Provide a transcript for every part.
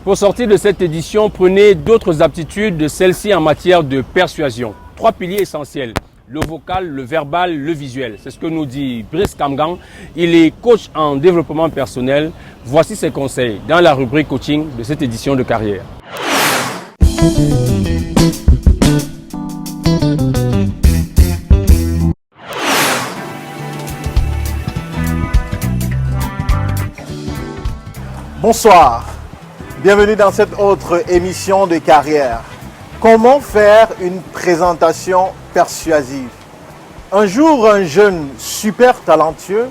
Pour sortir de cette édition, prenez d'autres aptitudes de celle-ci en matière de persuasion. 3 piliers essentiels, le vocal, le verbal, le visuel. C'est ce que nous dit Brice Kamgang. Il est coach en développement personnel. Voici ses conseils dans la rubrique coaching de cette édition de carrière. Bonsoir, bienvenue dans cette autre émission de carrière. Comment faire une présentation persuasive? Un jour, un jeune super talentueux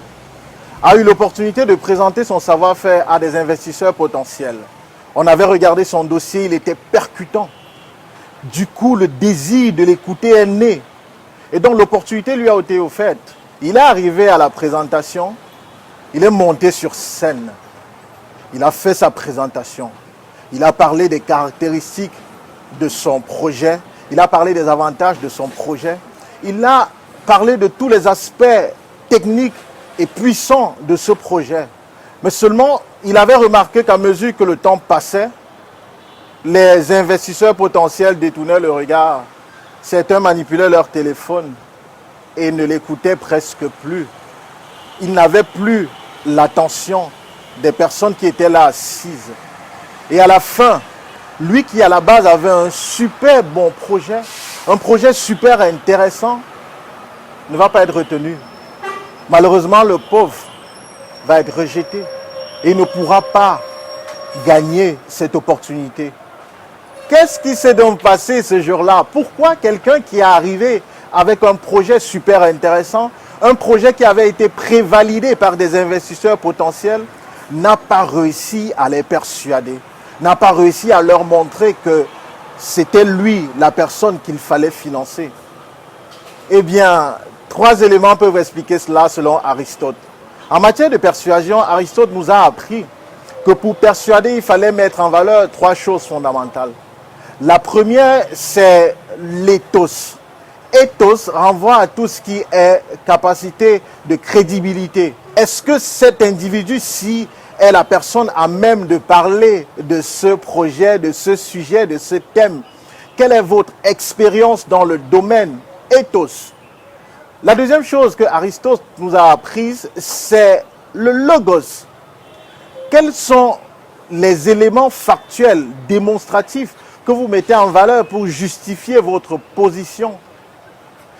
a eu l'opportunité de présenter son savoir-faire à des investisseurs potentiels. On avait regardé son dossier, il était percutant. Du coup, le désir de l'écouter est né. Et donc, l'opportunité lui a été offerte. Il est arrivé à la présentation, il est monté sur scène. Il a fait sa présentation. Il a parlé des caractéristiques de son projet. Il a parlé des avantages de son projet. Il a parlé de tous les aspects techniques et puissants de ce projet. Mais seulement, il avait remarqué qu'à mesure que le temps passait, les investisseurs potentiels détournaient le regard. Certains manipulaient leur téléphone et ne l'écoutaient presque plus. Ils n'avaient plus l'attention des personnes qui étaient là assises. Et à la fin, lui qui à la base avait un super bon projet, un projet super intéressant, ne va pas être retenu. Malheureusement, le pauvre va être rejeté et il ne pourra pas gagner cette opportunité. Qu'est-ce qui s'est donc passé ce jour-là? Pourquoi quelqu'un qui est arrivé avec un projet super intéressant, un projet qui avait été prévalidé par des investisseurs potentiels, n'a pas réussi à les persuader, n'a pas réussi à leur montrer que c'était lui la personne qu'il fallait financer? Eh bien, 3 éléments peuvent expliquer cela selon Aristote. En matière de persuasion, Aristote nous a appris que pour persuader, il fallait mettre en valeur 3 choses fondamentales. La première, c'est l'éthos. Ethos renvoie à tout ce qui est capacité de crédibilité. Est-ce que cet individu-ci est la personne à même de parler de ce projet, de ce sujet, de ce thème? Quelle est votre expérience dans le domaine? Ethos. La deuxième chose que Aristote nous a apprise, c'est le logos. Quels sont les éléments factuels, démonstratifs que vous mettez en valeur pour justifier votre position?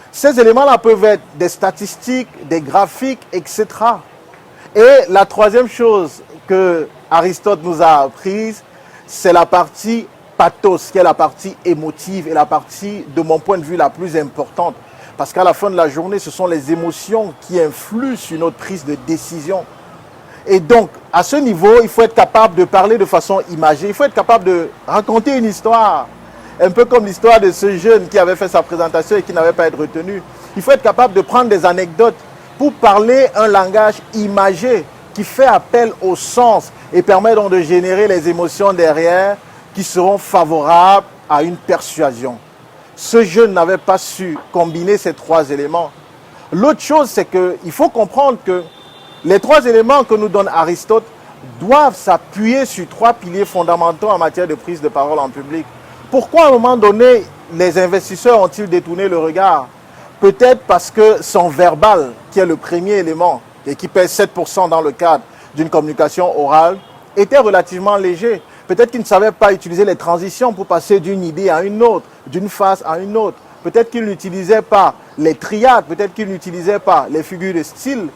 Ces éléments-là peuvent être des statistiques, des graphiques, etc. Et la troisième chose que Aristote nous a apprise, c'est la partie pathos, qui est la partie émotive et la partie, de mon point de vue, la plus importante. Parce qu'à la fin de la journée, ce sont les émotions qui influent sur notre prise de décision. Et donc, à ce niveau, il faut être capable de parler de façon imagée. Il faut être capable de raconter une histoire. Un peu comme l'histoire de ce jeune qui avait fait sa présentation et qui n'avait pas été retenu. Il faut être capable de prendre des anecdotes pour parler un langage imagé qui fait appel au sens et permet donc de générer les émotions derrière qui seront favorables à une persuasion. Ce jeune n'avait pas su combiner ces 3 éléments. L'autre chose, c'est qu'il faut comprendre que les 3 éléments que nous donne Aristote doivent s'appuyer sur 3 piliers fondamentaux en matière de prise de parole en public. Pourquoi à un moment donné, les investisseurs ont-ils détourné le regard? Peut-être parce que son verbal, qui est le premier élément et qui pèse 7% dans le cadre d'une communication orale, était relativement léger. Peut-être qu'il ne savait pas utiliser les transitions pour passer d'une idée à une autre, d'une phase à une autre. Peut-être qu'il n'utilisait pas les triades, peut-être qu'il n'utilisait pas les figures de style.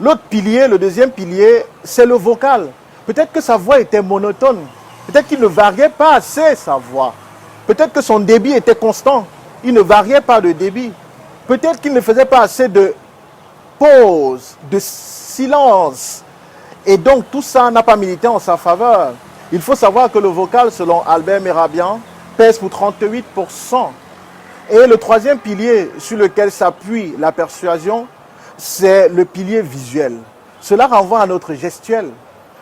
L'autre pilier, le deuxième pilier, c'est le vocal. Peut-être que sa voix était monotone. Peut-être qu'il ne variait pas assez sa voix. Peut-être que son débit était constant. Il ne variait pas de débit. Peut-être qu'il ne faisait pas assez de pause, de silence. Et donc tout ça n'a pas milité en sa faveur. Il faut savoir que le vocal, selon Albert Mehrabian, pèse pour 38%. Et le troisième pilier sur lequel s'appuie la persuasion, c'est le pilier visuel. Cela renvoie à notre gestuelle.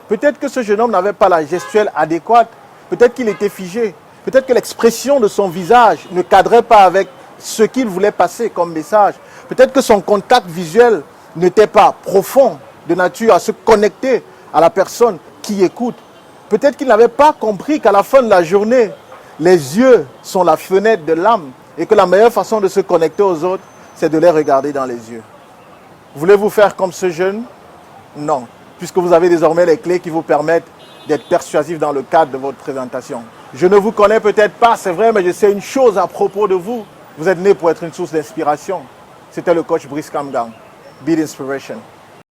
Peut-être que ce jeune homme n'avait pas la gestuelle adéquate. Peut-être qu'il était figé. Peut-être que l'expression de son visage ne cadrait pas avec ce qu'il voulait passer comme message. Peut-être que son contact visuel n'était pas profond, de nature à se connecter à la personne qui écoute. Peut-être qu'il n'avait pas compris qu'à la fin de la journée, les yeux sont la fenêtre de l'âme et que la meilleure façon de se connecter aux autres, c'est de les regarder dans les yeux. Voulez-vous faire comme ce jeune? Non, puisque vous avez désormais les clés qui vous permettent d'être persuasif dans le cadre de votre présentation. Je ne vous connais peut-être pas, c'est vrai, mais je sais une chose à propos de vous. Vous êtes né pour être une source d'inspiration. C'était le coach Brice Kamgang. Be the inspiration.